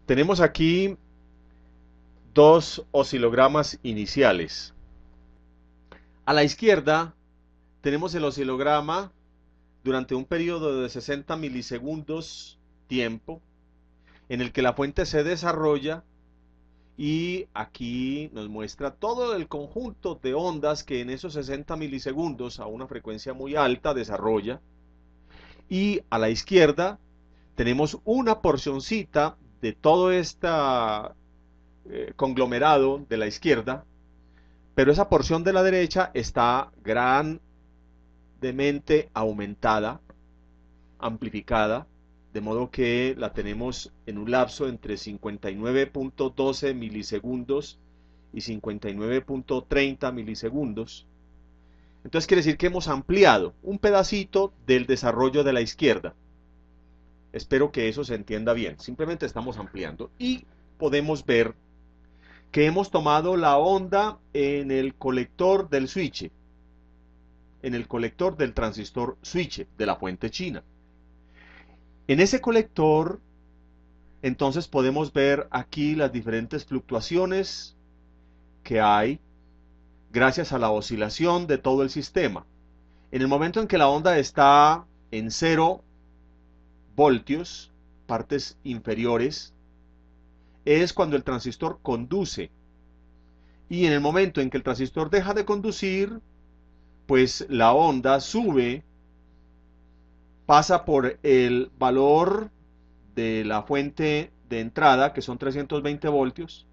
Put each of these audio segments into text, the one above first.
Tenemos aquí dos oscilogramas iniciales. A la izquierda tenemos el oscilograma durante un periodo de 60 milisegundos tiempo en el que la fuente se desarrolla y aquí nos muestra todo el conjunto de ondas que en esos 60 milisegundos a una frecuencia muy alta desarrolla. Y a la izquierda tenemos una porcioncita de todo este conglomerado de la izquierda, pero esa porción de la derecha está grandemente aumentada, amplificada, de modo que la tenemos en un lapso entre 59.12 milisegundos y 59.30 milisegundos. Entonces quiere decir que hemos ampliado un pedacito del desarrollo de la izquierda. Espero que eso se entienda bien. Simplemente estamos ampliando y podemos ver que hemos tomado la onda en el colector del switch, en el colector del transistor switch de la fuente china. En ese colector, entonces podemos ver aquí las diferentes fluctuaciones que hay gracias a la oscilación de todo el sistema. En el momento en que la onda está en 0 voltios, partes inferiores, es cuando el transistor conduce. Y en el momento en que el transistor deja de conducir, pues la onda sube, pasa por el valor de la fuente de entrada, que son 320 voltios,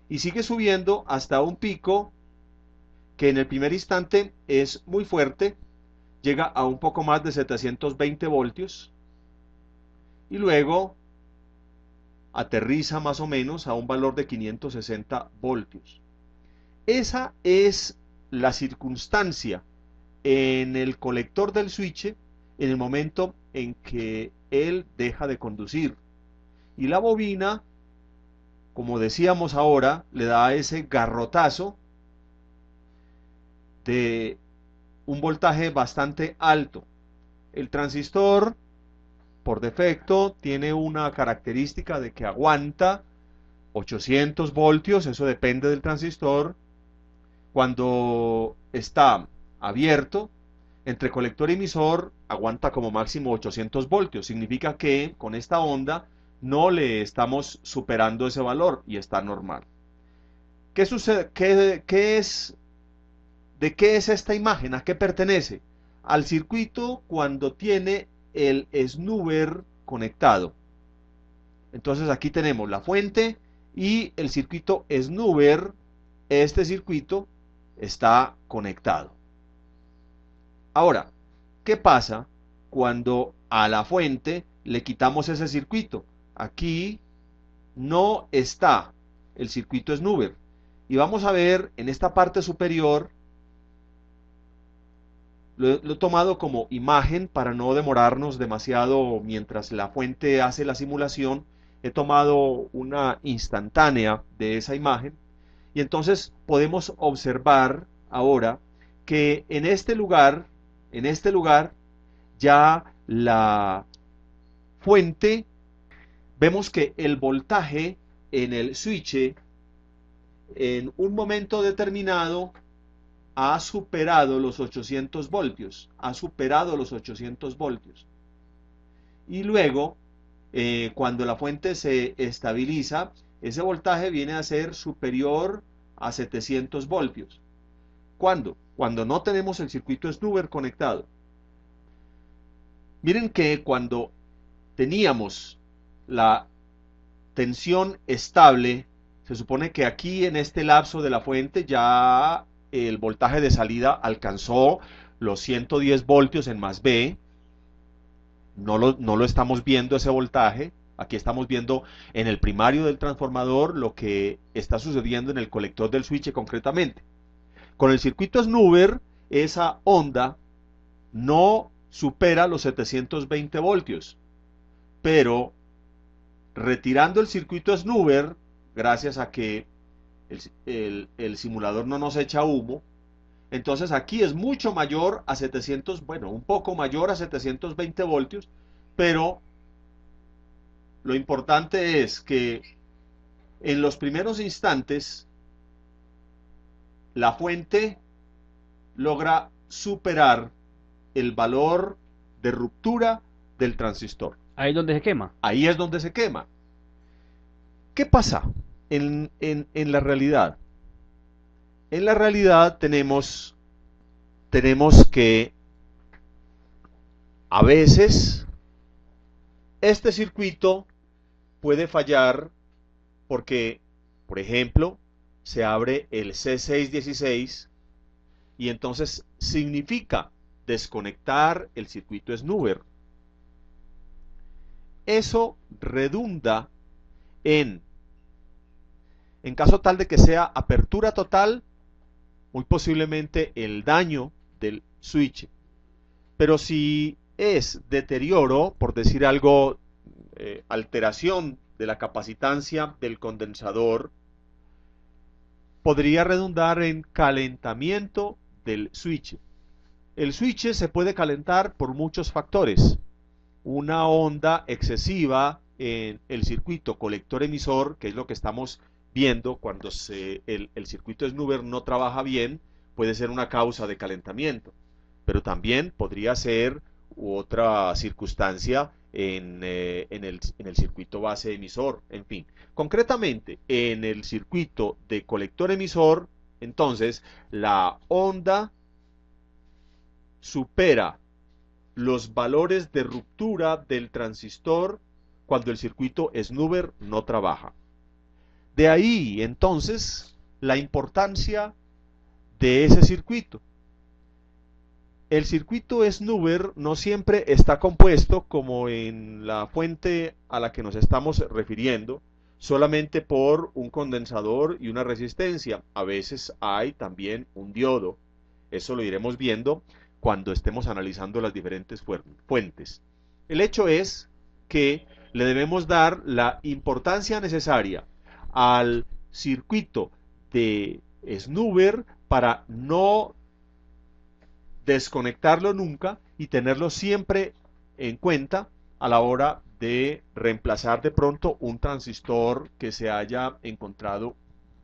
y sigue subiendo hasta un pico que en el primer instante es muy fuerte, llega a un poco más de 720 voltios, y luego aterriza más o menos a un valor de 560 voltios. Esa es la circunstancia en el colector del switch en el momento en que él deja de conducir. Y la bobina, como decíamos ahora, le da ese garrotazo de un voltaje bastante alto. El transistor, por defecto, tiene una característica de que aguanta 800 voltios, eso depende del transistor. Cuando está abierto, entre colector y emisor aguanta como máximo 800 voltios. Significa que con esta onda no le estamos superando ese valor y está normal. ¿Qué sucede? ¿De qué es esta imagen? ¿A qué pertenece? Al circuito cuando tiene el snooper conectado. Entonces aquí tenemos la fuente y el circuito snooper. Este circuito está conectado. Ahora, ¿qué pasa cuando a la fuente le quitamos ese circuito? Aquí no está el circuito snooper. Y vamos a ver en esta parte superior, lo he tomado como imagen para no demorarnos demasiado mientras la fuente hace la simulación. He tomado una instantánea de esa imagen y entonces podemos observar ahora que en este lugar ya la fuente, vemos que el voltaje en el switch en un momento determinado ha superado los 800 voltios, ha superado los 800 voltios. Y luego, cuando la fuente se estabiliza, ese voltaje viene a ser superior a 700 voltios. ¿Cuándo? Cuando no tenemos el circuito snooper conectado. Miren que cuando teníamos la tensión estable, se supone que aquí en este lapso de la fuente ya el voltaje de salida alcanzó los 110 voltios en más B. No lo estamos viendo ese voltaje. Aquí estamos viendo en el primario del transformador lo que está sucediendo en el colector del switch concretamente. Con el circuito snooper, esa onda no supera los 720 voltios, pero retirando el circuito snooper, gracias a que el simulador no nos echa humo, entonces aquí es mucho mayor a 700, bueno, un poco mayor a 720 voltios, pero lo importante es que en los primeros instantes la fuente logra superar el valor de ruptura del transistor. Ahí es donde se quema. Ahí es donde se quema. ¿Qué pasa en la realidad? En la realidad tenemos que a veces este circuito puede fallar porque, por ejemplo, se abre el C616 y entonces significa desconectar el circuito snooper. Eso redunda en caso tal de que sea apertura total, muy posiblemente el daño del switch. Pero si es deterioro, por decir algo, alteración de la capacitancia del condensador, podría redundar en calentamiento del switch. El switch se puede calentar por muchos factores. Una onda excesiva en el circuito colector-emisor, que es lo que estamos viendo cuando el circuito snooper no trabaja bien, puede ser una causa de calentamiento, pero también podría ser otra circunstancia en el circuito base emisor, en fin. Concretamente, en el circuito de colector emisor, entonces, la onda supera los valores de ruptura del transistor cuando el circuito snooper no trabaja. De ahí, entonces, la importancia de ese circuito. El circuito snooper no siempre está compuesto, como en la fuente a la que nos estamos refiriendo, solamente por un condensador y una resistencia. A veces hay también un diodo. Eso lo iremos viendo cuando estemos analizando las diferentes fuentes. El hecho es que le debemos dar la importancia necesaria al circuito de snooper para no desconectarlo nunca y tenerlo siempre en cuenta a la hora de reemplazar de pronto un transistor que se haya encontrado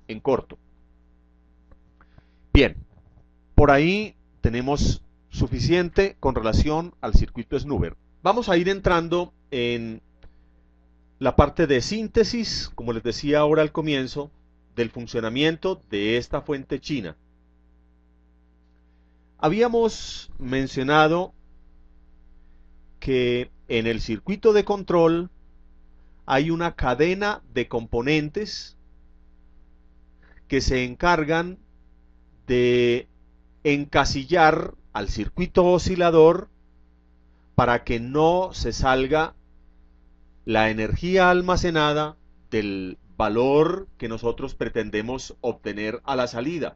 en corto. Bien, por ahí tenemos suficiente con relación al circuito snooper. Vamos a ir entrando en la parte de síntesis, como les decía ahora al comienzo, del funcionamiento de esta fuente china. Habíamos mencionado que en el circuito de control hay una cadena de componentes que se encargan de encasillar al circuito oscilador para que no se salga la energía almacenada del valor que nosotros pretendemos obtener a la salida.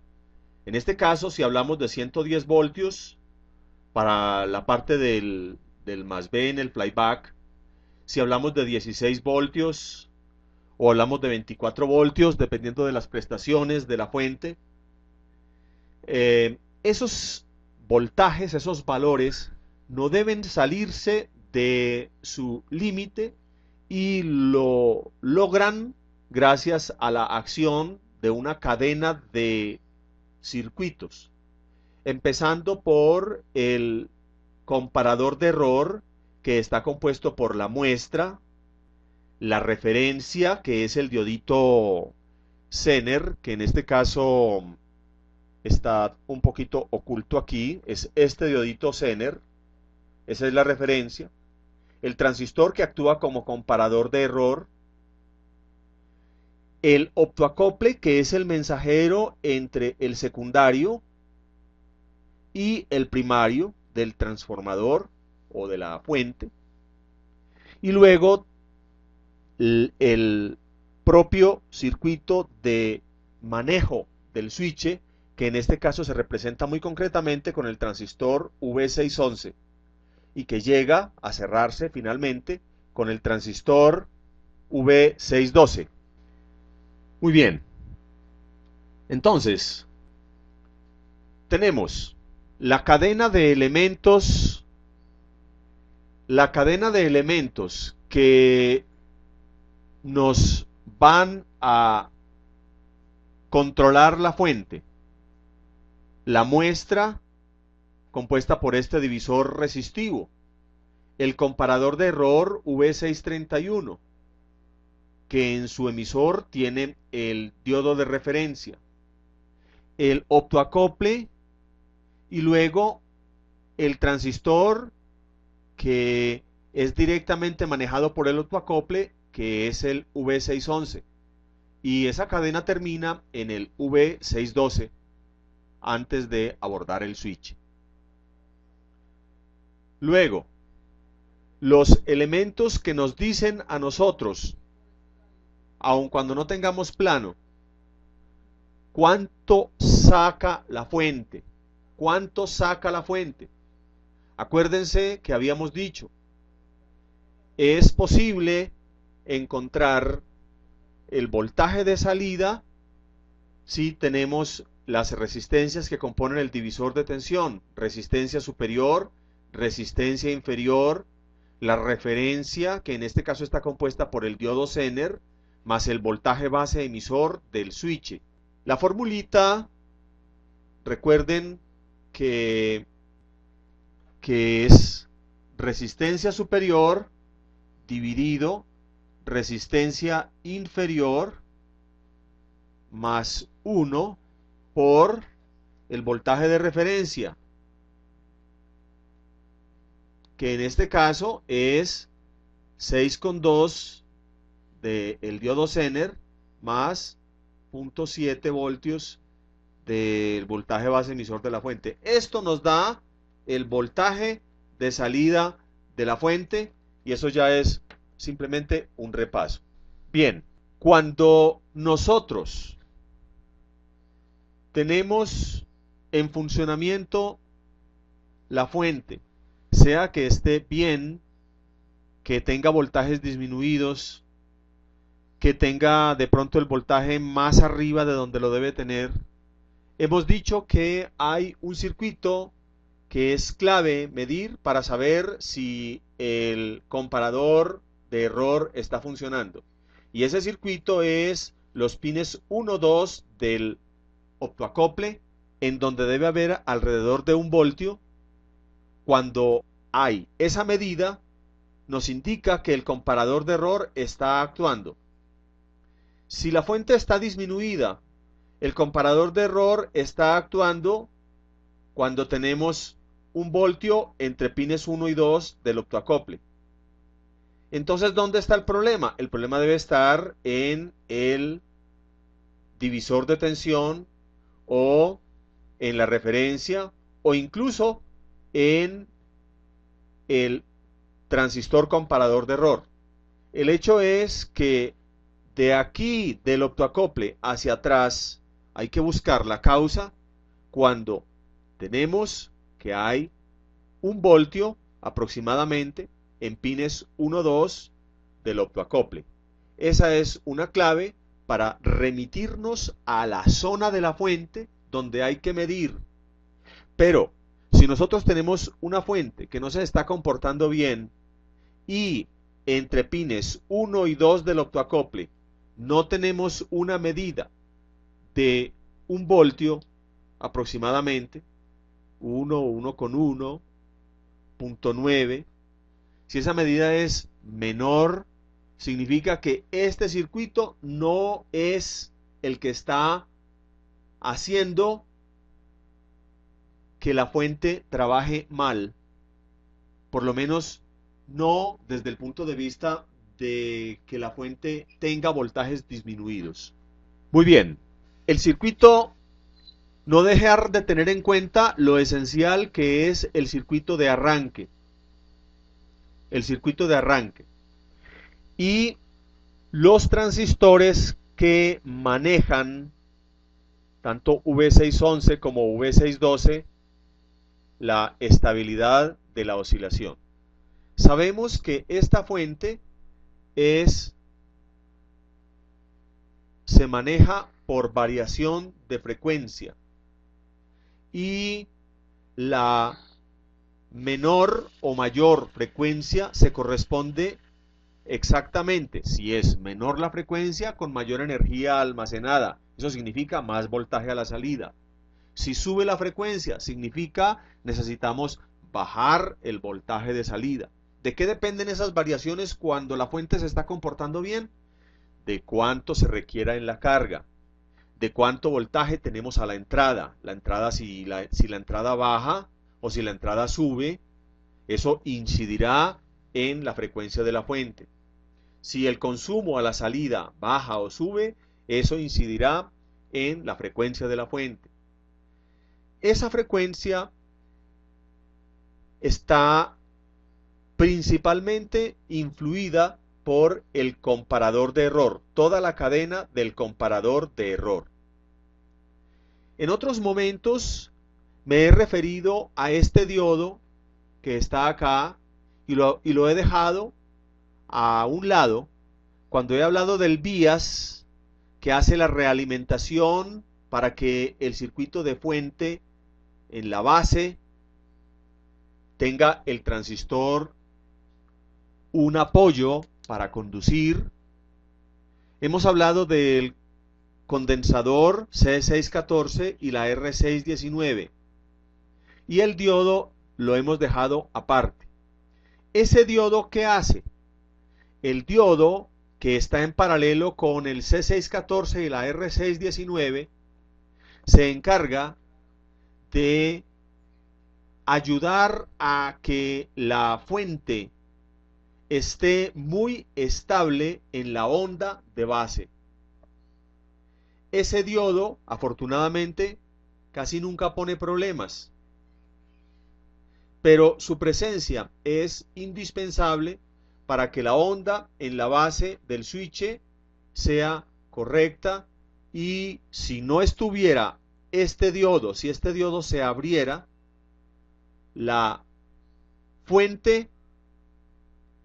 En este caso, si hablamos de 110 voltios para la parte del más B en el flyback, si hablamos de 16 voltios o hablamos de 24 voltios, dependiendo de las prestaciones de la fuente, esos voltajes, esos valores, no deben salirse de su límite y lo logran gracias a la acción de una cadena de circuitos, empezando por el comparador de error, que está compuesto por la muestra, la referencia, que es el diodito Zener, que en este caso está un poquito oculto aquí, es este diodito Zener, esa es la referencia, el transistor que actúa como comparador de error, el optoacople, que es el mensajero entre el secundario y el primario del transformador o de la fuente, y luego el propio circuito de manejo del switch, que en este caso se representa muy concretamente con el transistor V611 y que llega a cerrarse finalmente con el transistor V612. Muy bien. Entonces, tenemos la cadena de elementos que nos van a controlar la fuente, la muestra compuesta por este divisor resistivo, el comparador de error V631, que en su emisor tiene el diodo de referencia, el optoacople y luego el transistor que es directamente manejado por el optoacople, que es el V611, y esa cadena termina en el V612 antes de abordar el switch. Luego, los elementos que nos dicen a nosotros, aun cuando no tengamos plano, ¿cuánto saca la fuente? ¿Cuánto saca la fuente? Acuérdense que habíamos dicho, es posible encontrar el voltaje de salida si tenemos las resistencias que componen el divisor de tensión, resistencia superior, resistencia inferior, la referencia, que en este caso está compuesta por el diodo Zener, más el voltaje base emisor del switch. La formulita, recuerden que es resistencia superior dividido resistencia inferior más 1 por el voltaje de referencia, que en este caso es 6,2 del diodo Zener más 0.7 voltios del voltaje base emisor de la fuente. Esto nos da el voltaje de salida de la fuente y eso ya es simplemente un repaso. Bien, cuando nosotros tenemos en funcionamiento la fuente, sea que esté bien, que tenga voltajes disminuidos, que tenga de pronto el voltaje más arriba de donde lo debe tener, hemos dicho que hay un circuito que es clave medir para saber si el comparador de error está funcionando. Y ese circuito es los pines 1, 2 del optoacople, en donde debe haber alrededor de 1 voltio. Cuando hay esa medida, nos indica que el comparador de error está actuando. Si la fuente está disminuida, el comparador de error está actuando cuando tenemos 1 voltio entre pines 1 y 2 del optoacople. Entonces, ¿dónde está el problema? El problema debe estar en el divisor de tensión o en la referencia o incluso en el transistor comparador de error. El hecho es que de aquí del optoacople hacia atrás hay que buscar la causa cuando tenemos que hay 1 voltio aproximadamente en pines 1, 2 del optoacople. Esa es una clave para remitirnos a la zona de la fuente donde hay que medir. Pero si nosotros tenemos una fuente que no se está comportando bien y entre pines 1 y 2 del optoacople no tenemos una medida de 1 voltio aproximadamente, 1,1, 0.9, si esa medida es menor, significa que este circuito no es el que está haciendo que la fuente trabaje mal, por lo menos no desde el punto de vista de que la fuente tenga voltajes disminuidos. Muy bien, el circuito, no dejar de tener en cuenta lo esencial que es el circuito de arranque. El circuito de arranque. Y los transistores que manejan tanto V611 como V612 la estabilidad de la oscilación. Sabemos que esta fuente se maneja por variación de frecuencia y la menor o mayor frecuencia se corresponde Exactamente, si es menor la frecuencia, con mayor energía almacenada. Eso significa más voltaje a la salida. Si sube la frecuencia, significa necesitamos bajar el voltaje de salida. ¿De qué dependen esas variaciones cuando la fuente se está comportando bien? De cuánto se requiera en la carga, de cuánto voltaje tenemos a la entrada. La entrada, si la entrada baja o si la entrada sube, eso incidirá en la frecuencia de la fuente. Si el consumo a la salida baja o sube, eso incidirá en la frecuencia de la fuente. Esa frecuencia está principalmente influida por el comparador de error, toda la cadena del comparador de error. En otros momentos me he referido a este diodo que está acá y lo he dejado a un lado cuando he hablado del bias que hace la realimentación para que el circuito de fuente en la base tenga el transistor un apoyo para conducir. Hemos hablado del condensador C614 y la R619 y el diodo lo hemos dejado aparte. ¿Ese diodo qué hace? El diodo que está en paralelo con el C614 y la R619 se encarga de ayudar a que la fuente esté muy estable en la onda de base. Ese diodo, afortunadamente, casi nunca pone problemas, pero su presencia es indispensable para que la onda en la base del switch sea correcta, y si no estuviera este diodo, si este diodo se abriera, la fuente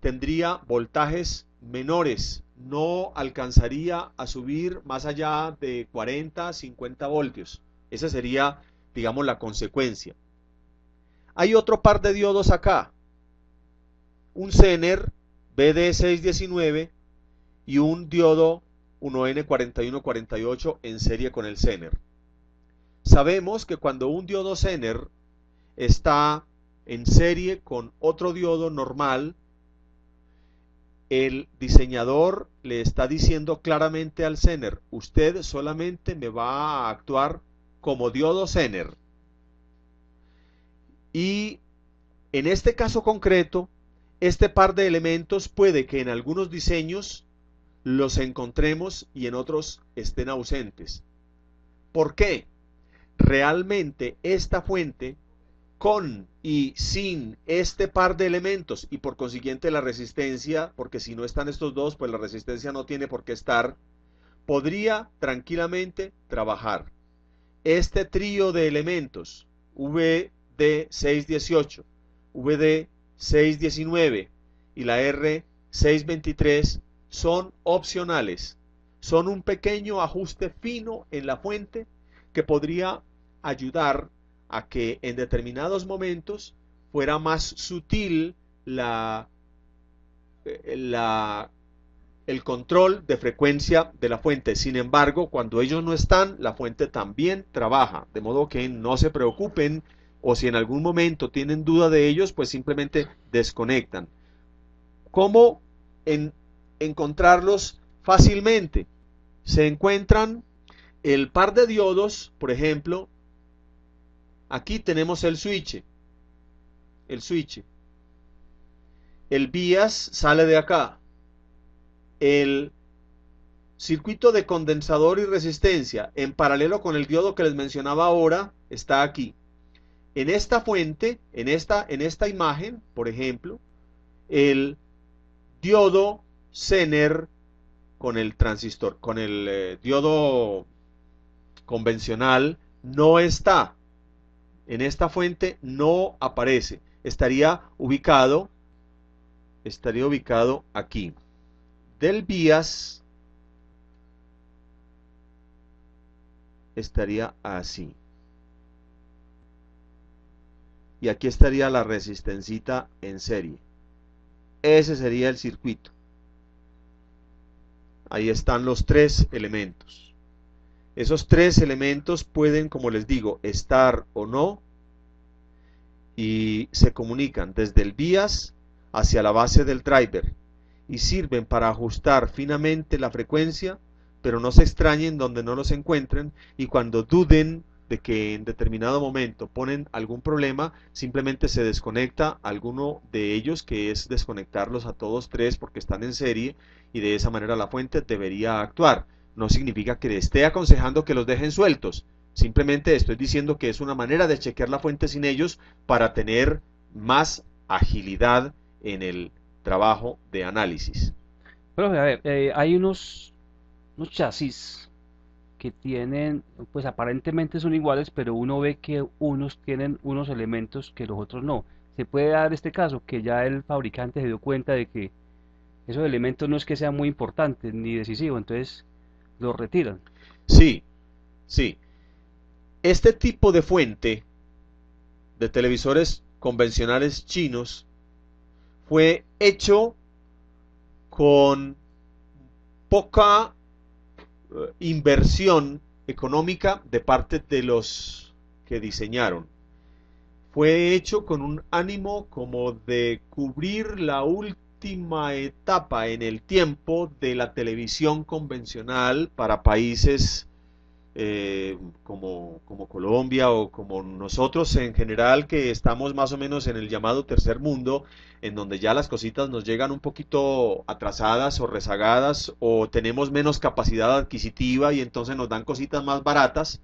tendría voltajes menores, no alcanzaría a subir más allá de 40, 50 voltios. Esa sería, digamos, la consecuencia. Hay otro par de diodos acá, un Zener BD619 y un diodo 1N4148 en serie con el Zener. Sabemos que cuando un diodo Zener está en serie con otro diodo normal, el diseñador le está diciendo claramente al Zener: usted solamente me va a actuar como diodo Zener. Y en este caso concreto, este par de elementos puede que en algunos diseños los encontremos y en otros estén ausentes. ¿Por qué? Realmente esta fuente, con y sin este par de elementos, y por consiguiente la resistencia, porque si no están estos dos, pues la resistencia no tiene por qué estar, podría tranquilamente trabajar. Este trío de elementos, VD618, VD619 y la R623, son opcionales. Son un pequeño ajuste fino en la fuente que podría ayudar a que en determinados momentos fuera más sutil el control de frecuencia de la fuente. Sin embargo, cuando ellos no están, la fuente también trabaja, de modo que no se preocupen, o si en algún momento tienen duda de ellos, pues simplemente desconectan. ¿Cómo encontrarlos fácilmente? Se encuentran el par de diodos, por ejemplo. Aquí tenemos el switch. El bias sale de acá. El circuito de condensador y resistencia en paralelo con el diodo que les mencionaba ahora está aquí. En esta fuente, en esta imagen, por ejemplo, el diodo Zener con el transistor, con el diodo convencional no está. En esta fuente no aparece. Estaría ubicado aquí. Del bias estaría así. Y aquí estaría la resistencita en serie. Ese sería el circuito. ahí están los tres elementos. Esos tres elementos pueden, como les digo, estar o no, y se comunican desde el BIAS hacia la base del driver y sirven para ajustar finamente la frecuencia, pero no se extrañen donde no los encuentren, y cuando duden de que en determinado momento ponen algún problema, simplemente se desconecta alguno de ellos, que es desconectarlos a todos tres porque están en serie, y de esa manera la fuente debería actuar. No significa que le esté aconsejando que los dejen sueltos, simplemente estoy diciendo que es una manera de chequear la fuente sin ellos para tener más agilidad en el trabajo de análisis. Profe, a ver, hay unos chasis que tienen, pues aparentemente son iguales, pero uno ve que unos tienen unos elementos que los otros no. Se puede dar este caso, que ya el fabricante se dio cuenta de que esos elementos no es que sean muy importantes ni decisivos, entonces los retiran. Sí, sí. Este tipo de fuente de televisores convencionales chinos fue hecho con poca inversión económica de parte de los que diseñaron. Fue hecho con un ánimo como de cubrir la última etapa en el tiempo de la televisión convencional para países como Colombia o como nosotros en general, que estamos más o menos en el llamado tercer mundo, en donde ya las cositas nos llegan un poquito atrasadas o rezagadas, o tenemos menos capacidad adquisitiva y entonces nos dan cositas más baratas.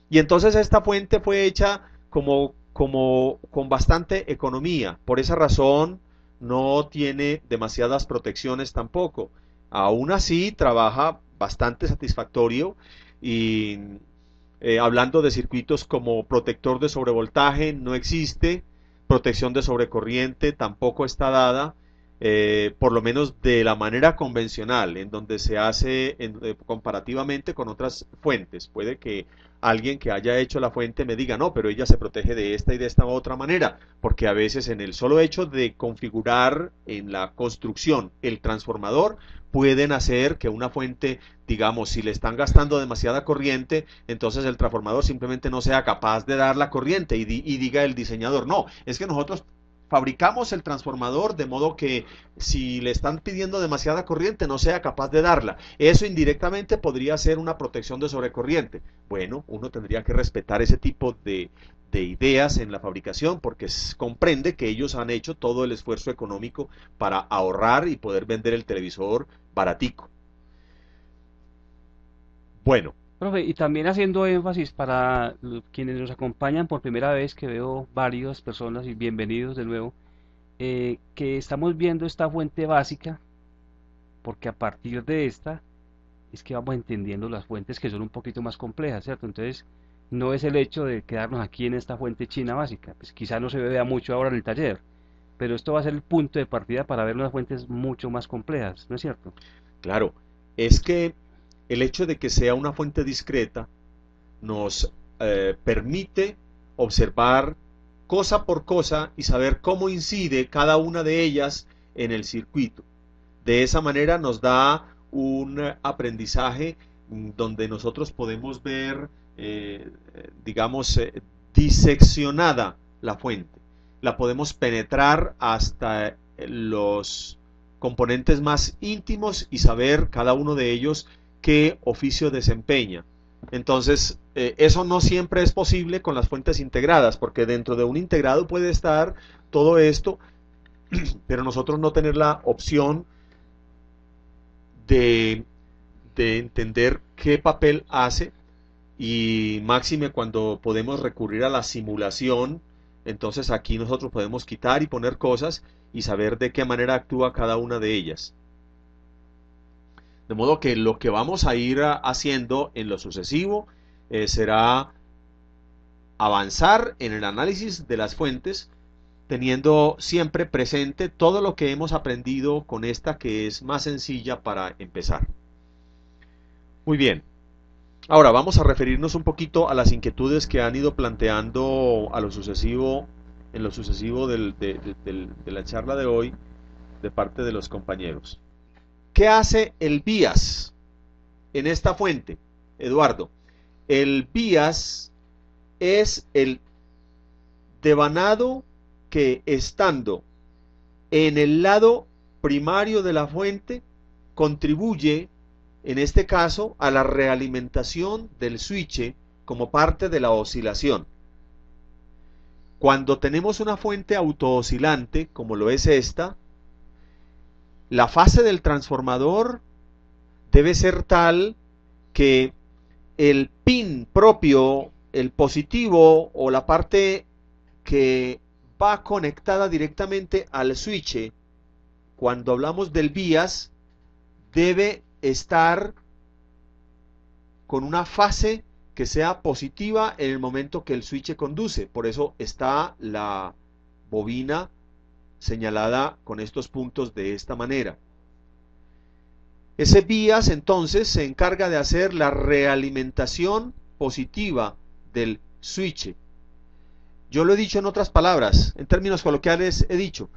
Y entonces esta fuente fue hecha con bastante economía. Por esa razón no tiene demasiadas protecciones tampoco. Aún así trabaja bastante satisfactorio, y hablando de circuitos como protector de sobrevoltaje no existe, protección de sobrecorriente tampoco está dada, por lo menos de la manera convencional, en donde se hace comparativamente con otras fuentes. Puede que alguien que haya hecho la fuente me diga, no, pero ella se protege de esta y de esta otra manera, porque a veces en el solo hecho de configurar en la construcción el transformador, pueden hacer que una fuente, digamos, si le están gastando demasiada corriente, entonces el transformador simplemente no sea capaz de dar la corriente, y diga el diseñador, no, es que nosotros fabricamos el transformador de modo que si le están pidiendo demasiada corriente no sea capaz de darla. Eso indirectamente podría ser una protección de sobrecorriente. Bueno, uno tendría que respetar ese tipo de ideas en la fabricación, porque comprende que ellos han hecho todo el esfuerzo económico para ahorrar y poder vender el televisor baratico. Bueno, Profe, y también haciendo énfasis para quienes nos acompañan por primera vez, que veo varias personas y bienvenidos de nuevo, que estamos viendo esta fuente básica, porque a partir de esta es que vamos entendiendo las fuentes que son un poquito más complejas, ¿cierto? Entonces, no es el hecho de quedarnos aquí en esta fuente china básica, pues quizá no se vea mucho ahora en el taller, pero esto va a ser el punto de partida para ver unas fuentes mucho más complejas, ¿no es cierto? claro, es que el hecho de que sea una fuente discreta nos permite observar cosa por cosa y saber cómo incide cada una de ellas en el circuito. De esa manera nos da un aprendizaje donde nosotros podemos ver, digamos, diseccionada la fuente. La podemos penetrar hasta los componentes más íntimos y saber cada uno de ellos qué oficio desempeña. Entonces, eso no siempre es posible con las fuentes integradas, porque dentro de un integrado puede estar todo esto, pero nosotros no tener la opción de, de entender qué papel hace, y máxime cuando podemos recurrir a la simulación. Entonces aquí nosotros podemos quitar y poner cosas y saber de qué manera actúa cada una de ellas. De modo que lo que vamos a ir haciendo en lo sucesivo será avanzar en el análisis de las fuentes, teniendo siempre presente todo lo que hemos aprendido con esta, que es más sencilla para empezar. Muy bien. Ahora vamos a referirnos un poquito a las inquietudes que han ido planteando a lo sucesivo, en lo sucesivo de la charla de hoy, de parte de los compañeros. ¿Qué hace el bias en esta fuente, Eduardo? El bias es el devanado que, estando en el lado primario de la fuente, contribuye, en este caso, a la realimentación del switch como parte de la oscilación. Cuando tenemos una fuente autooscilante, como lo es esta, la fase del transformador debe ser tal que el pin propio, el positivo o la parte que va conectada directamente al switch, cuando hablamos del bias, debe estar con una fase que sea positiva en el momento que el switch conduce. Por eso está la bobina señalada con estos puntos de esta manera. Ese bias entonces se encarga de hacer la realimentación positiva del switch. Yo lo he dicho en otras palabras, en términos coloquiales he dicho,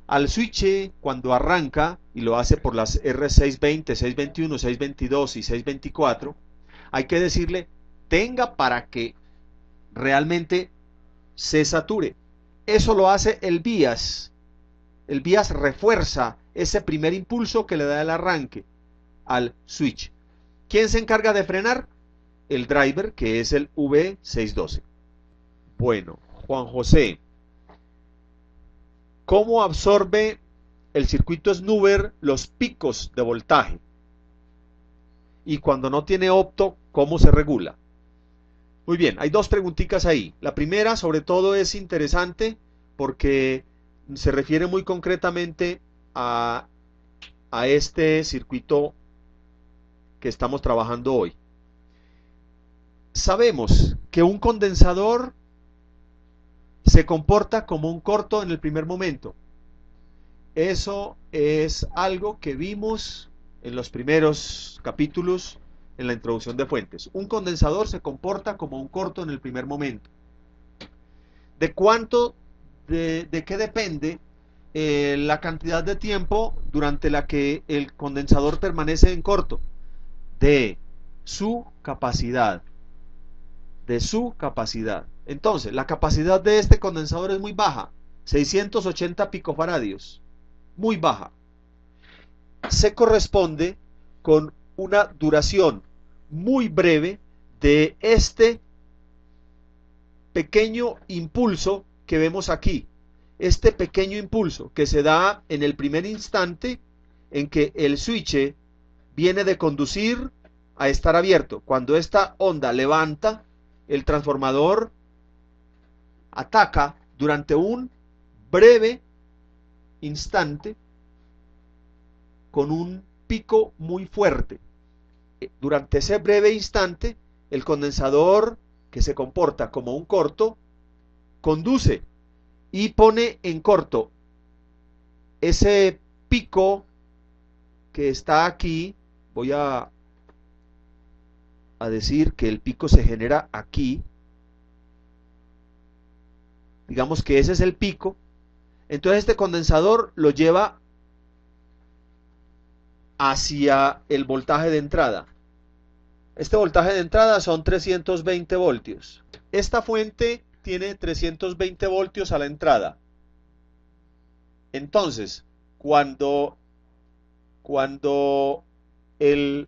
al switch cuando arranca, y lo hace por las R620, 621, 622 y 624, hay que decirle, tenga para que realmente se sature. Eso lo hace el bias. El bias refuerza ese primer impulso que le da el arranque al switch. ¿Quién se encarga de frenar? El driver, que es el V612. Bueno, Juan José, ¿cómo absorbe el circuito Snoover los picos de voltaje? Y cuando no tiene opto, ¿cómo se regula? Muy bien, hay dos preguntitas ahí. La primera, sobre todo, es interesante porque se refiere muy concretamente a este circuito que estamos trabajando hoy. Sabemos que un condensador se comporta como un corto en el primer momento. Eso es algo que vimos en los primeros capítulos en la introducción de fuentes. Un condensador se comporta como un corto en el primer momento. ¿De cuánto, de qué depende la cantidad de tiempo durante la que el condensador permanece en corto? De su capacidad. De su capacidad. Entonces, la capacidad de este condensador es muy baja, 680 picofaradios, muy baja. Se corresponde con una duración muy breve de este pequeño impulso que vemos aquí. Este pequeño impulso que se da en el primer instante en que el switch viene de conducir a estar abierto. Cuando esta onda levanta, el transformador ataca durante un breve instante con un pico muy fuerte. Durante ese breve instante, el condensador, que se comporta como un corto, conduce y pone en corto ese pico que está aquí. Voy a decir que el pico se genera aquí. Digamos que ese es el pico. Entonces este condensador lo lleva hacia el voltaje de entrada. Este voltaje de entrada son 320 voltios. Esta fuente tiene 320 voltios a la entrada. Entonces, cuando el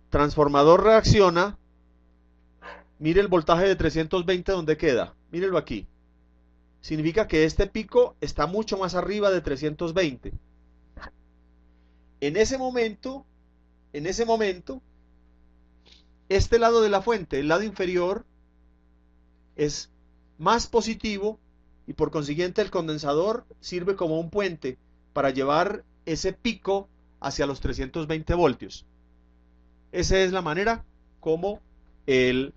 transformador reacciona, mire el voltaje de 320 donde queda. Mírelo aquí. Significa que este pico está mucho más arriba de 320. En ese momento, este lado de la fuente, el lado inferior, es más positivo y por consiguiente el condensador sirve como un puente para llevar ese pico hacia los 320 voltios. Esa es la manera como el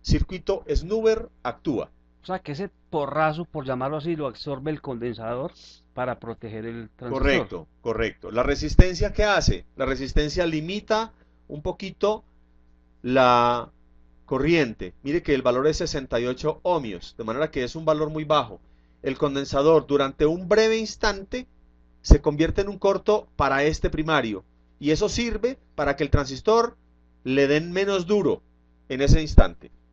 circuito Snoover actúa. O sea, que ese porrazo, por llamarlo así, lo absorbe el condensador para proteger el transistor. Correcto, correcto. La resistencia, ¿qué hace? La resistencia limita un poquito la corriente. Mire que el valor es 68 ohmios, de manera que es un valor muy bajo. El condensador durante un breve instante se convierte en un corto para este primario, y eso sirve para que el transistor le den menos duro en ese instante.